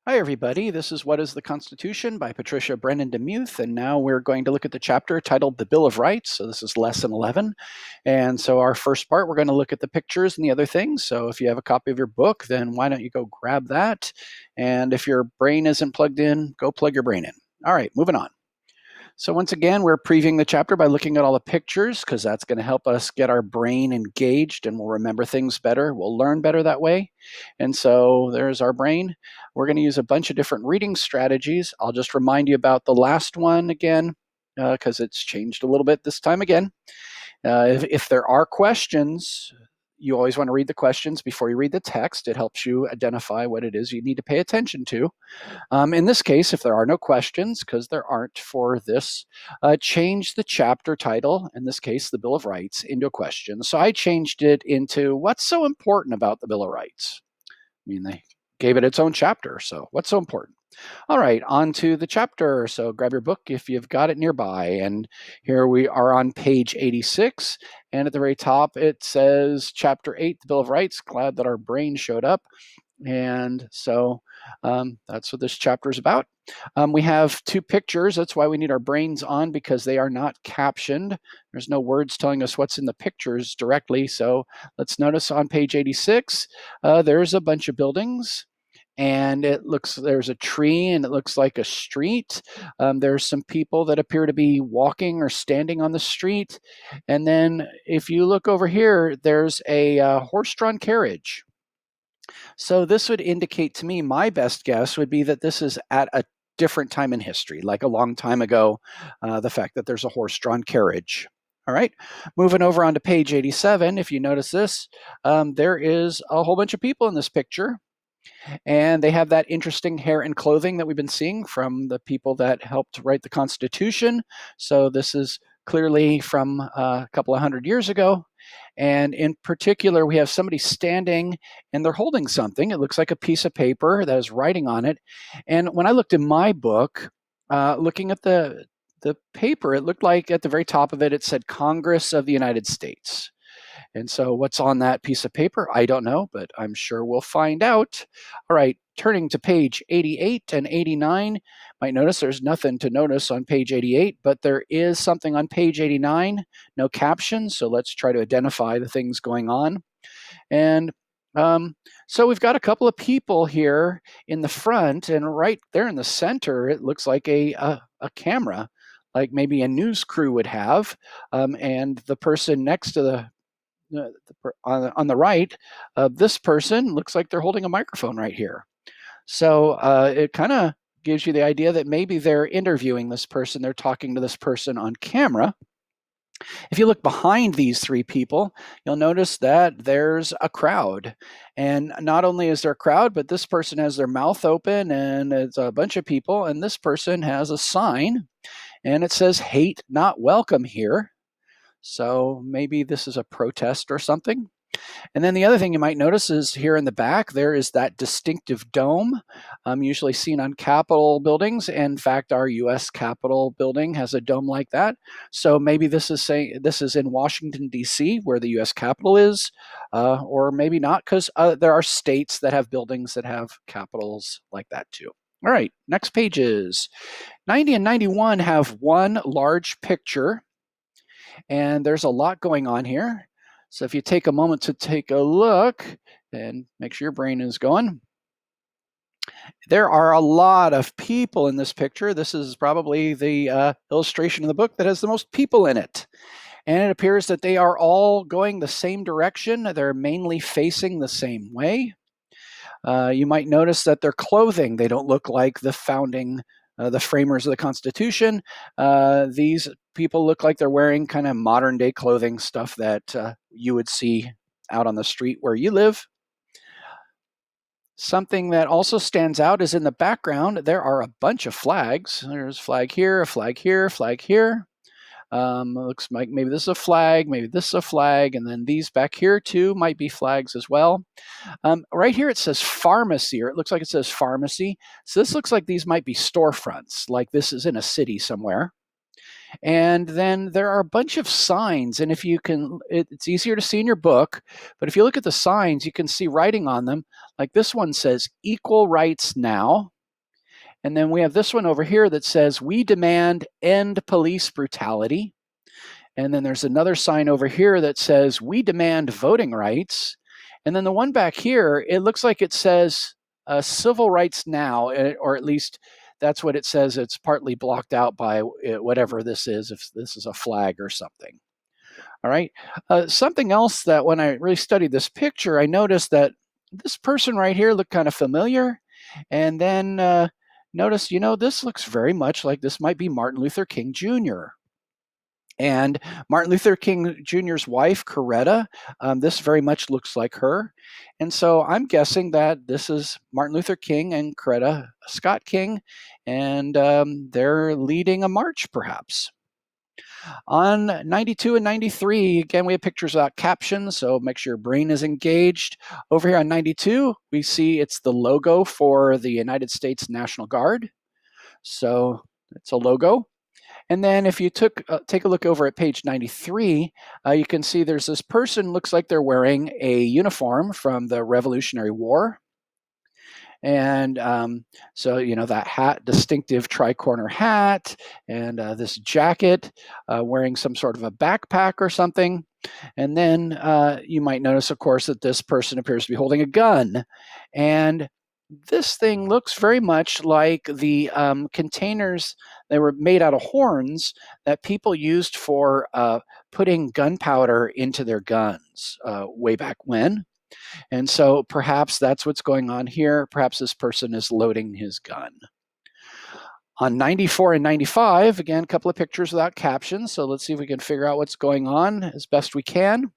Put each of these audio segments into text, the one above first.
Hi, everybody. This is What is the Constitution by Patricia Brennan Demuth. And now we're going to look at the chapter titled The Bill of Rights. So this is lesson 11. And so our first part, we're going to look at the pictures and the other things. So if you have a copy of your book, then why don't you go grab that? And if your brain isn't plugged in, go plug your brain in. All right, moving on. So once again, we're previewing the chapter by looking at all the pictures because that's going to help us get our brain engaged and we'll remember things better. We'll learn better that way. And so there's our brain. We're going to use a bunch of different reading strategies. I'll just remind you about the last one again because it's changed a little bit this time again. If there are questions, you always want to read the questions before you read the text. It helps you identify what it is you need to pay attention to. In this case, if there are no questions, because there aren't for this, change the chapter title, in this case, the Bill of Rights, into a question. So I changed it into what's so important about the Bill of Rights? I mean, they gave it its own chapter, so what's so important? All right, on to the chapter. So grab your book if you've got it nearby. And here we are on page 86. And at the very top, it says Chapter 8, the Bill of Rights. Glad that our brain showed up. And so that's what this chapter is about. We have two pictures. That's why we need our brains on, because they are not captioned. There's no words telling us what's in the pictures directly. So let's notice on page 86, there's a bunch of buildings. And there's a tree and it looks like a street. There's some people that appear to be walking or standing on the street. And then if you look over here, there's a horse-drawn carriage. So this would indicate to me, my best guess would be that this is at a different time in history, like a long time ago, the fact that there's a horse-drawn carriage. All right, moving over onto page 87, if you notice this, there is a whole bunch of people in this picture. And they have that interesting hair and clothing that we've been seeing from the people that helped write the Constitution. So this is clearly from a couple of hundred years ago. And in particular, we have somebody standing and they're holding something. It looks like a piece of paper that has writing on it. And when I looked in my book, looking at the paper, it looked like at the very top of it, it said Congress of the United States. And so what's on that piece of paper? I don't know, but I'm sure we'll find out. All right, turning to page 88 and 89, might notice there's nothing to notice on page 88, but there is something on page 89, no caption. So let's try to identify the things going on. And so we've got a couple of people here in the front, and right there in the center, it looks like a camera, like maybe a news crew would have. And the person next to on the right, this person looks like they're holding a microphone right here. So it kind of gives you the idea that maybe they're interviewing this person, they're talking to this person on camera. If you look behind these three people, you'll notice that there's a crowd. And not only is there a crowd, but this person has their mouth open and it's a bunch of people. And this person has a sign and it says, "Hate not welcome here." So maybe this is a protest or something. And then the other thing you might notice is here in the back, there is that distinctive dome, usually seen on Capitol buildings. In fact, our U.S. Capitol building has a dome like that. So maybe this is saying this is in Washington, D.C., where the U.S. Capitol is, or maybe not, because there are states that have buildings that have capitals like that too. All right, next pages. 90 and 91 have one large picture, and there's a lot going on here. So if you take a moment to take a look and make sure your brain is going, there are a lot of people in this picture. This is probably the illustration of the book that has the most people in it. And it appears that they are all going the same direction. They're mainly facing the same way. You might notice that their clothing, they don't look like the framers of the Constitution. These people look like they're wearing kind of modern day clothing, stuff that you would see out on the street where you live. Something that also stands out is in the background, there are a bunch of flags. There's a flag here, a flag here, a flag here. Looks like maybe this is a flag, maybe this is a flag, and then these back here too might be flags as well. Right here it says pharmacy, or it looks like it says pharmacy. So this looks like these might be storefronts, like this is in a city somewhere. And then there are a bunch of signs, and if you can, it's easier to see in your book, but if you look at the signs, you can see writing on them. Like this one says, "Equal Rights Now." And then we have this one over here that says, "We demand end police brutality." And then there's another sign over here that says, "We demand voting rights." And then the one back here, it looks like it says civil rights now, or at least that's what it says. It's partly blocked out by whatever this is, if this is a flag or something. All right. Something else that when I really studied this picture, I noticed that this person right here looked kind of familiar. And then notice, this looks very much like this might be Martin Luther King Jr. And Martin Luther King Jr.'s wife, Coretta, this very much looks like her. And so I'm guessing that this is Martin Luther King and Coretta Scott King, and they're leading a march, perhaps. On 92 and 93, again, we have pictures without captions, so make sure your brain is engaged. Over here on 92, we see it's the logo for the United States National Guard. So it's a logo. And then if you take a look over at page 93, you can see there's this person, looks like they're wearing a uniform from the Revolutionary War. And so, that hat, distinctive tri-corner hat, and this jacket, wearing some sort of a backpack or something. And then you might notice, of course, that this person appears to be holding a gun. And this thing looks very much like the containers that were made out of horns that people used for putting gunpowder into their guns way back when. And so perhaps that's what's going on here. Perhaps this person is loading his gun. On 94 and 95, again, a couple of pictures without captions. So let's see if we can figure out what's going on as best we can.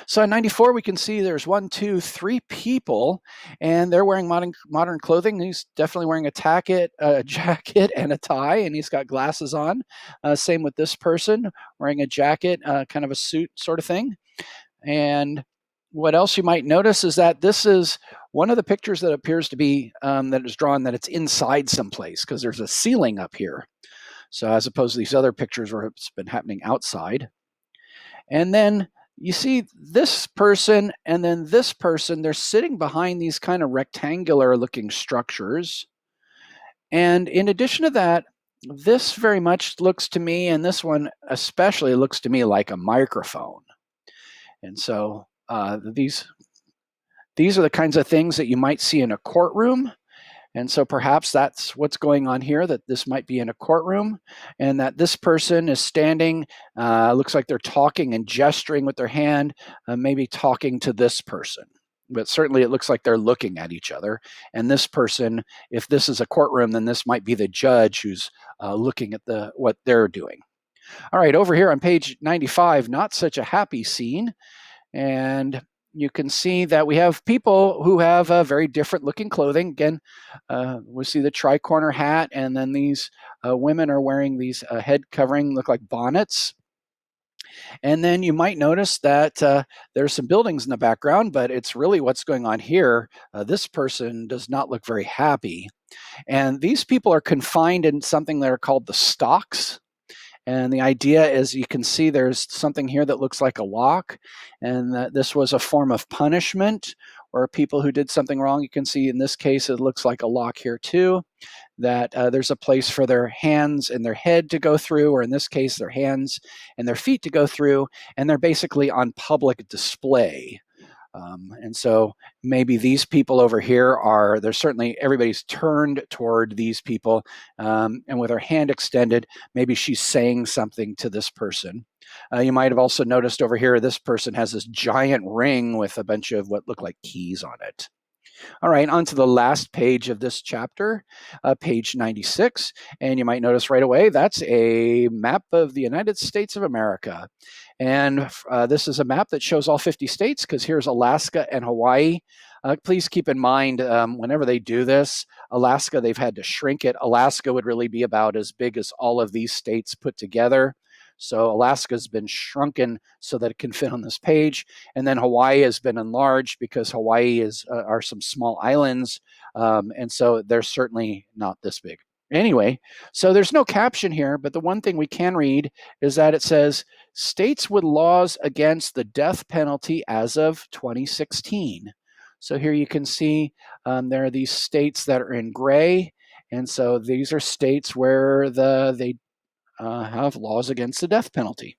So in 94, we can see there's 1, 2, 3 people, and they're wearing modern clothing. He's definitely wearing a jacket and a tie, and he's got glasses on. Same with this person, wearing a jacket, kind of a suit sort of thing. And what else you might notice is that this is one of the pictures that appears to be that is drawn that it's inside someplace, because there's a ceiling up here. So as opposed to these other pictures where it's been happening outside. And then you see this person and then this person, they're sitting behind these kind of rectangular looking structures. And in addition to that, this very much looks to me, and this one especially looks to me like a microphone. And so these are the kinds of things that you might see in a courtroom. And so perhaps that's what's going on here, that this might be in a courtroom, and that this person is standing, looks like they're talking and gesturing with their hand, maybe talking to this person. But certainly it looks like they're looking at each other. And this person, if this is a courtroom, then this might be the judge who's looking at what they're doing. All right, over here on page 95, not such a happy scene. And you can see that we have people who have very different looking clothing. Again, we see the tri-corner hat, and then these women are wearing these head covering, look like bonnets. And then you might notice that there's some buildings in the background, but it's really what's going on here. This person does not look very happy. And these people are confined in something that are called the stocks. And the idea is, you can see there's something here that looks like a lock, and that this was a form of punishment, or people who did something wrong. You can see in this case, it looks like a lock here too, that there's a place for their hands and their head to go through, or in this case, their hands and their feet to go through, and they're basically on public display. And so maybe these people over here there's certainly, everybody's turned toward these people, and with her hand extended, maybe she's saying something to this person. You might have also noticed over here, this person has this giant ring with a bunch of what look like keys on it. All right, on to the last page of this chapter, page 96. And you might notice right away, that's a map of the United States of America. And this is a map that shows all 50 states, because here's Alaska and Hawaii. Please keep in mind, whenever they do this, Alaska, they've had to shrink it. Alaska would really be about as big as all of these states put together. So Alaska's been shrunken so that it can fit on this page. And then Hawaii has been enlarged because Hawaii are some small islands. And so they're certainly not this big. Anyway, so there's no caption here, but the one thing we can read is that it says, states with laws against the death penalty as of 2016. So here you can see there are these states that are in gray, And so these are states where they have laws against the death penalty.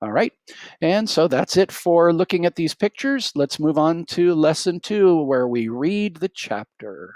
All right, and so that's it for looking at these pictures. Let's move on to lesson 2, where we read the chapter.